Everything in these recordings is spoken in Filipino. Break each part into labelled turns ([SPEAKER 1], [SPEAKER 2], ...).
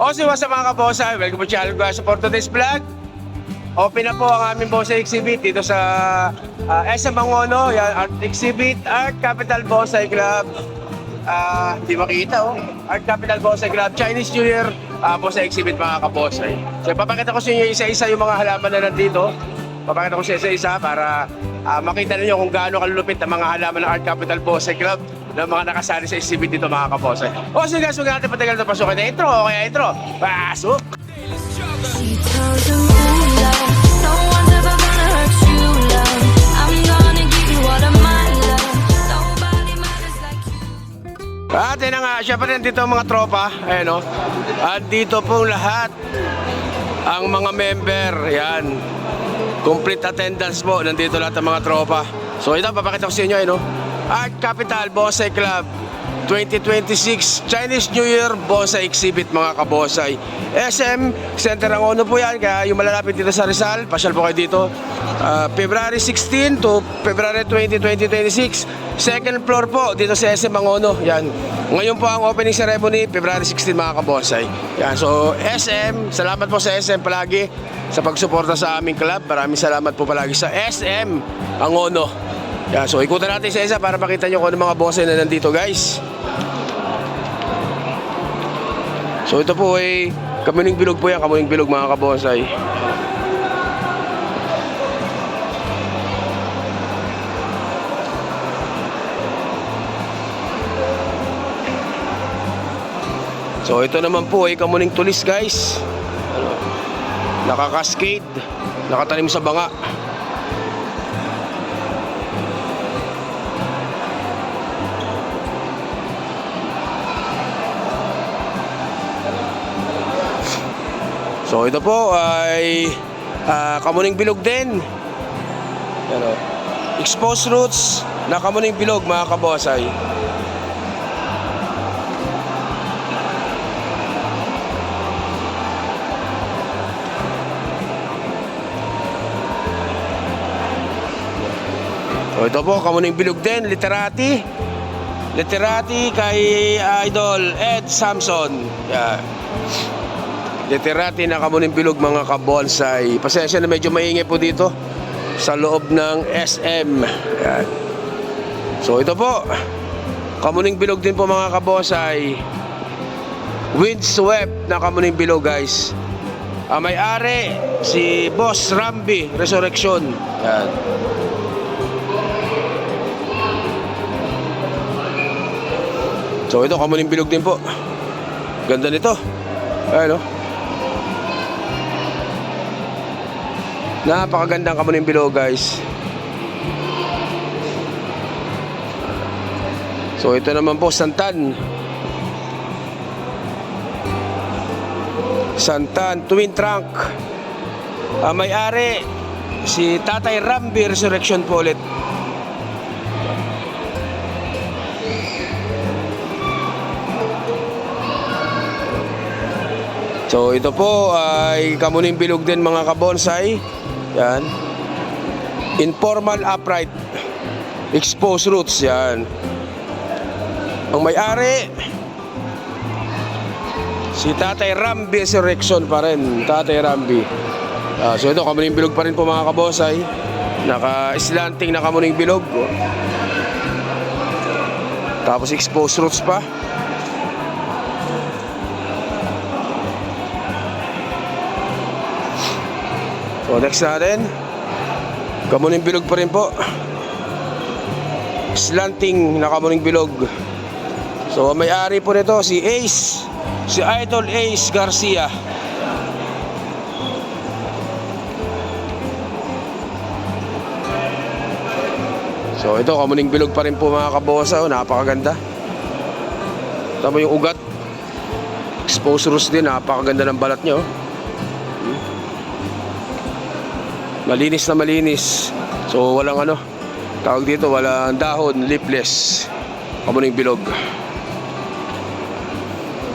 [SPEAKER 1] Also, what's up mga kabosay? Welcome to channel guys for today's vlog. Open na po ang aming bonsai exhibit dito sa SM Mangono. Yan, art exhibit, Art Capital Bonsai Club. Hindi makita oh. Art Capital Bonsai Club, Chinese New Year bonsai exhibit mga kabosay. So, papakita ko sa inyo isa-isa yung mga halaman na nandito. Papakita ko sa isa-isa para makita niyo kung gaano kalulupit ang mga halaman ng Art Capital Bonsai Club ng mga nakasali sa exhibit dito mga kabosay. O sige guys, huwag natin patagal na pasukin na intro. Okay, intro. Pasok!
[SPEAKER 2] She tells him, ooh, love, no one's ever gonna hurt you, love. I'm gonna give you all of my love. Nobody matters like you.
[SPEAKER 1] At yun na nga, syempre nandito ang mga tropa. Ayan o. At dito pong lahat ang mga member. Yan. Complete attendance po. Nandito lahat ang mga tropa. So ito, papakita ko sa inyo. Ayan o. Art Capital Bonsai Club 2026 Chinese New Year Bonsai Exhibit mga kabosay. SM Center Mangono po yan. Kaya yung malalapit dito sa Rizal, pasyal po kayo dito. February 16 to February 20, 2026. Second floor po dito sa SM Mangono. Yan. Ngayon po ang opening ceremony, February 16 mga kabosay. Yan. So SM, salamat po sa SM palagi sa pagsuporta sa aming club. Maraming salamat po palagi sa SM Mangono. Yan. So ikutan natin sa isa para makita nyo kung ano mga bonsai na nandito guys. So ito po ay kamuning bilog po yan, kamuning bilog mga kabonsai. So ito naman po ay kamuning tulis guys. Nakakaskade, nakatanim sa banga. So ito po ay kamuning bilog din. Ano? Exposed roots na kamuning bilog mga kabosay. So ito po kamuning bilog din, literati. Literati kay Idol Ed Samson. Yeah. Literati na kamuning bilog mga kabonsai. Pasensya na medyo maingay po dito sa loob ng SM. Yan. So ito po kamuning bilog din po mga kabonsai. Windswept na kamuning bilog guys. May-ari si Boss Rambi Resurrection. Yan. So ito kamuning bilog din po. Ganda nito. Ayan o. Napakagandang kamuning bilog guys. So ito naman po santan. Santan twin trunk. May-ari si Tatay Rambi Resurrection po ulit. So ito po ay kamuning bilog din mga kabonsai. Yan. Informal upright exposed roots. Yan. Ang may-ari si Tatay Rambi Resurrection pa rin. Tatay Rambi. So ito kamuning bilog pa rin po mga kabonsai. Naka-slanting na kamuning bilog. Tapos exposed roots pa. So next natin, kamuning bilog pa rin po. Slanting na kamuning bilog. So may-ari po nito si Ace, si Idol Ace Garcia. So ito kamuning bilog pa rin po mga kabosa. Napakaganda. Tama yung ugat. Exposed roots din. Napakaganda ng balat nyo. Malinis na malinis. So walang ano, tawag dito, walang dahon, leafless. Kamuning bilog.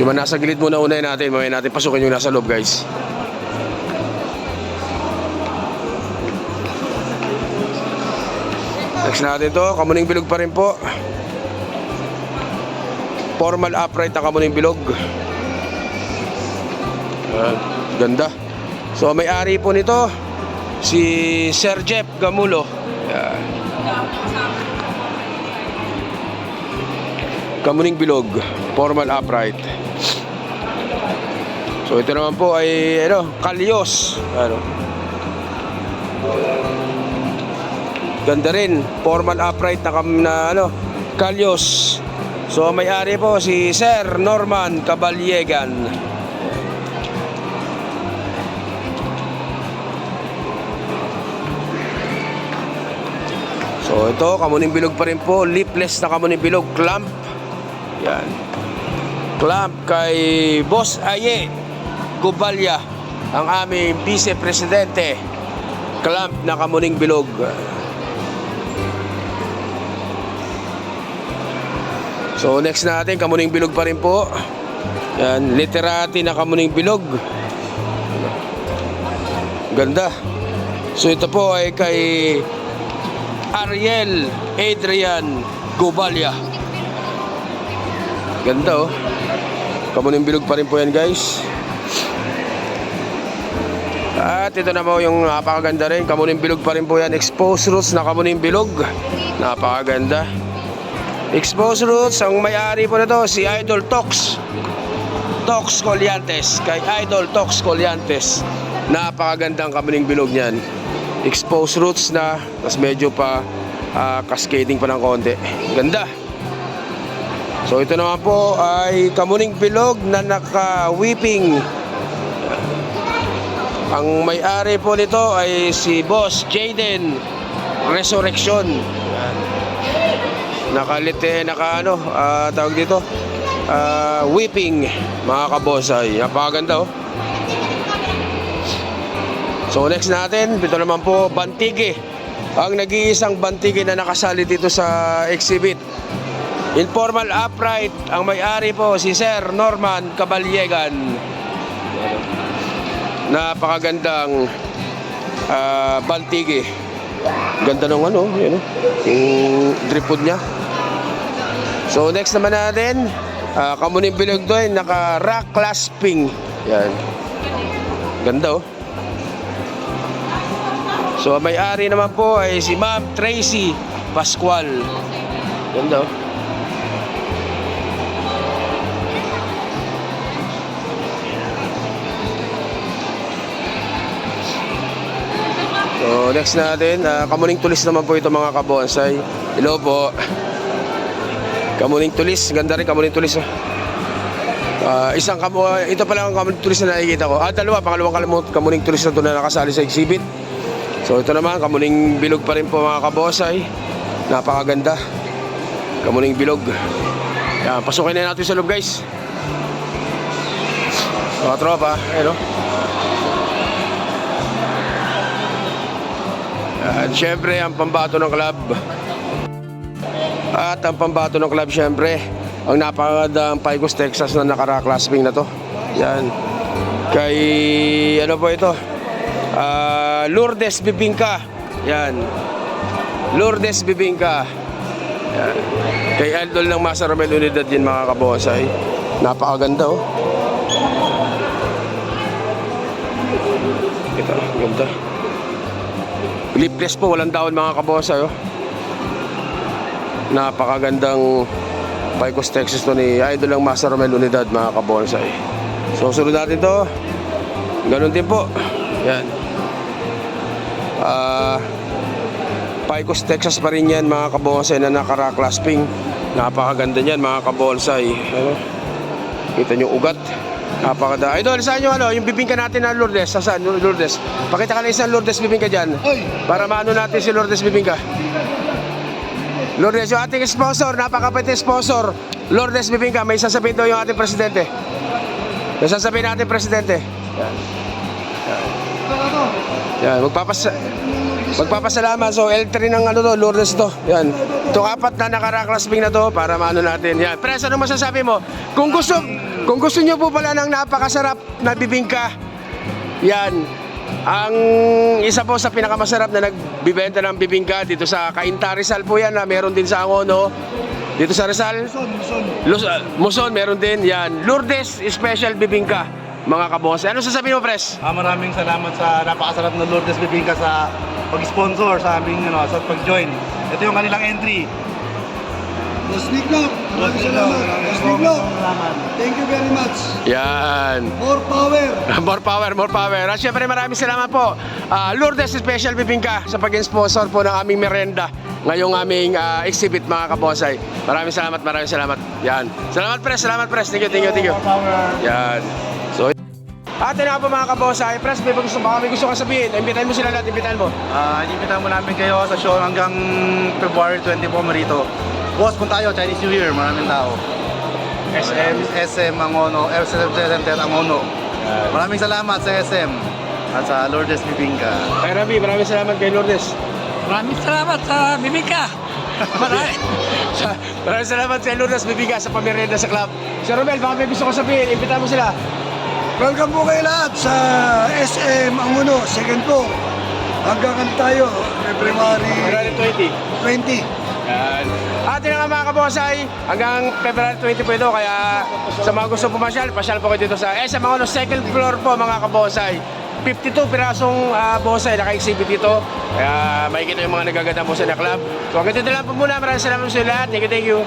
[SPEAKER 1] Yung nasa gilid muna unahin natin. Mamaya natin pasukin yung nasa loob guys. Next natin to, kamuning bilog pa rin po. Formal upright na kamuning bilog. Ganda. So may-ari po nito si Sir Jeff Gamulo. Yan. Kamuning Bilog, formal upright. So ito naman po ay Kalyos. Ganda rin, formal upright na Kalyos. So may-ari po si Sir Norman Caballegan. So ito, Kamuning Bilog pa rin po, lipless na Kamuning Bilog, clamp. Yan. Clamp kay Boss Aye Gubalya, ang aming Vice Presidente. Clamp na Kamuning Bilog. So next natin, Kamuning Bilog pa rin po. Yan, literati na Kamuning Bilog. Ganda. So ito po ay kay Ariel Adrian Gubalya. Ganda Kamuning Bilog pa rin po yan, guys. At ito na po yung napakaganda rin, Kamuning Bilog pa rin po yan. Exposed roots na Kamuning Bilog. Napakaganda. Exposed roots, ang may-ari po na to si Idol Tox Colliantes. Kay Idol Tox Colliantes. Napakagandang Kamuning Bilog niyan. Exposed roots na, tapos medyo pa cascading pa ng konti. Ganda. So ito naman po ay Kamuning Bilog na naka-whipping. Ang may-ari po nito ay si Boss Jaden Resurrection. Tawag dito, whipping, mga kabosay. Napakaganda So next natin, ito naman po, Bantige. Ang nag-iisang Bantige na nakasali dito sa exhibit. Informal upright, ang may-ari po si Sir Norman Caballegan. Napakagandang Bantige. Ganda ng yung dripod niya. So next naman natin, Kamuning Bilog doon, naka-rock clasping. Yan. Ganda So may-ari naman po ay si Ma'am Tracy Pascual. Ganda So next natin, Kamuning Tulis naman po ito, mga kabonsay. Hello po. Kamuning Tulis, ganda rin Kamuning Tulis. Ito pala ang Kamuning Tulis na nakikita ko. Pangalawang Kamuning Tulis na ito na nakasali sa exhibit. So ito naman, Kamuning Bilog pa rin po, mga kabosay. Napakaganda. Kamuning Bilog. Yan, pasukin na natin sa loob, guys. Mga tropa, At syempre, ang pambato ng club. At ang pambato ng club, syempre, ang napakagandang Picos, Texas na naka-rock clasping na to. Yan. Kay, po ito? Lourdes Bibingka. Yan. Lourdes Bibingka. Yan. Kay Idol ng Masa Romel Unidad din, mga kabonsay. Napakaganda Ito, ganda. Lipless po, walang dahon, mga kabosay Napakagandang Picos, Texas to ni Idol ng Masa Romel Unidad, mga kabonsay. So sunod natin to. Ganun din po. Yan. Picos, Texas pa rin yan, mga kabonsay, na naka-rock clasping. Napakaganda niyan, mga kabonsay. Kita nyo ugat. Napakaganda. Idol, saan yung bibingka natin na Lourdes? Saan Lourdes? Pakita ka na isang Lourdes bibingka dyan. Para maano natin si Lourdes bibingka. Lourdes, yung ating sponsor, napakapit sponsor. Lourdes bibingka, may sasabihin daw yung ating presidente. May sasabihin natin presidente. Yan, magpapasalamat. So L3 ng Lourdes to. Yan. Ito, 4 na naka-rock clasping na to para maano natin. Yan. Pres, ano masasabi mo? Kung gusto nyo po pala ng napakasarap na bibingka, yan, ang isa po sa pinakamasarap na nagbibenta ng bibingka dito sa Cainta, Rizal po yan, meron din sa Angono. Dito sa Rizal, Muson, meron din yan. Lourdes Special Bibingka. mga kabonsay. Ano sasabihin mo, Pres?
[SPEAKER 3] Maraming salamat sa napakasarap na Lourdes Bibingka sa pag-sponsor sa aming sa pag-join. Ito yung kanilang entry.
[SPEAKER 4] Boss Niglok, maraming salamat. Boss Niglok, thank you very much.
[SPEAKER 1] Yan.
[SPEAKER 4] More power.
[SPEAKER 1] More power, more power. At syempre maraming salamat po. Lourdes Special Bibingka sa pag-sponsor po ng aming merenda ngayong aming exhibit mga kabonsay. Maraming salamat, maraming salamat. Yan. Salamat, Pres, salamat, Pres. Thank you, thank you, thank you.
[SPEAKER 3] More power.
[SPEAKER 1] Yan. So, ate na po mga kabonsay. Pres, may gusto, baka may gusto kang sabihin. Imbitahin mo sila lahat, imbitahin mo.
[SPEAKER 3] Inimbitahan mo namin kayo sa show hanggang February 20 po marito. Boss, punta tayo, Chinese New Year, maraming tao. SM Angono, SM Center Angono. Maraming salamat sa SM at sa Lourdes Bibingka.
[SPEAKER 1] Kay Rabi, maraming salamat kay Lourdes.
[SPEAKER 5] Maraming salamat sa Bibingka.
[SPEAKER 1] Maraming salamat kay Lourdes Bibingka sa pamerienda sa club. Sir Romel, baka may gusto ko sabihin. Imbitahan mo sila.
[SPEAKER 4] Welcome po kayo lahat sa SM Anguno, second floor. Hanggang ano tayo, February
[SPEAKER 1] 20.
[SPEAKER 4] 20.
[SPEAKER 1] Yan. Atin na nga mga kabonsay, hanggang February 20 po ito, kaya sa mga gusto pumasyal, pasyal po kayo dito sa SM Angono, second floor po mga kabonsay. 52 pirasong bonsai naka-exhibit dito, kaya makikita yung mga nagagandang bonsai na club. So hanggang dito lang po muna, maraming salamat sa lahat, thank you.